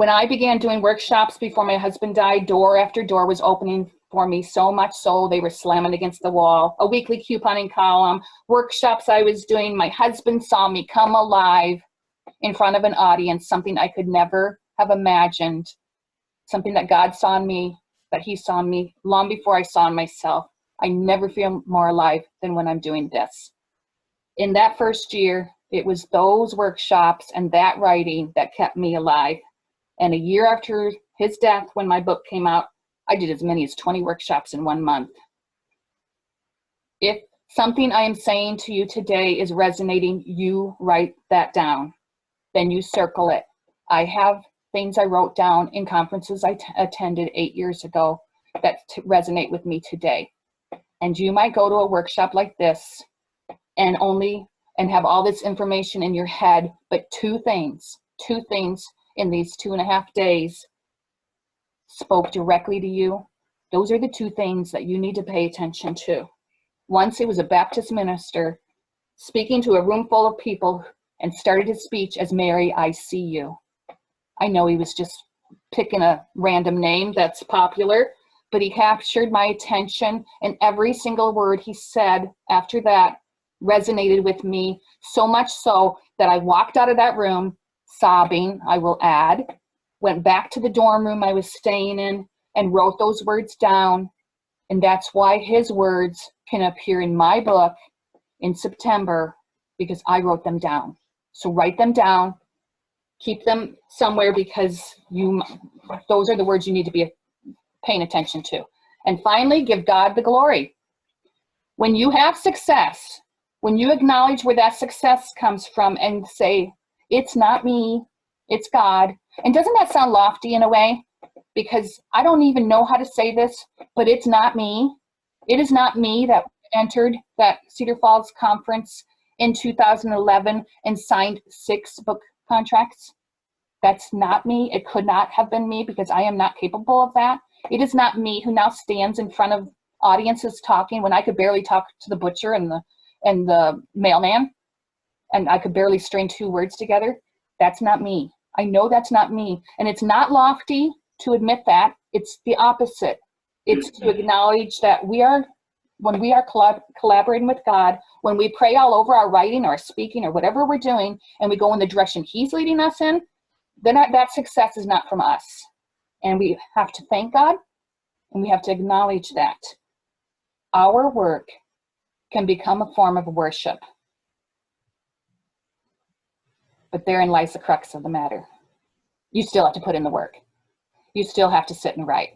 When I began doing workshops before my husband died, door after door was opening for me, so much so they were slamming against the wall. A weekly couponing column, workshops I was doing, my husband saw me come alive in front of an audience, something I could never have imagined, something that God saw in me, that he saw in me long before I saw in myself. I never feel more alive than when I'm doing this. In that first year, it was those workshops and that writing that kept me alive. And a year after his death, when my book came out, I did as many as 20 workshops in 1 month. If something I am saying to you today is resonating, you write that down. Then you circle it. I have things I wrote down in conferences I attended 8 years ago that resonate with me today. And you might go to a workshop like this and have all this information in your head, but two things in these 2.5 days spoke directly to you. Those are the two things that you need to pay attention to. Once it was a Baptist minister speaking to a room full of people and started his speech as, "Mary, I see you." I know he was just picking a random name that's popular, but he captured my attention, and every single word he said after that resonated with me, so much so that I walked out of that room sobbing, I will add, went back to the dorm room I was staying in and wrote those words down. And that's why his words can appear in my book in September, because I wrote them down. So write them down, keep them somewhere, because those are the words you need to be paying attention to. And finally, give God the glory. When you have success, when you acknowledge where that success comes from and say, it's not me, it's God. And doesn't that sound lofty in a way? Because I don't even know how to say this, but it's not me. It is not me that entered that Cedar Falls conference in 2011 and signed 6 book contracts. That's not me. It could not have been me, because I am not capable of that. It is not me who now stands in front of audiences talking when I could barely talk to the butcher and the mailman, and I could barely string 2 words together. That's not me. I know that's not me. And it's not lofty to admit that. It's the opposite. It's to acknowledge that when we are collaborating with God, when we pray all over our writing or speaking or whatever we're doing, and we go in the direction he's leading us in, then that success is not from us. And we have to thank God, and we have to acknowledge that. Our work can become a form of worship. But therein lies the crux of the matter. You still have to put in the work. You still have to sit and write.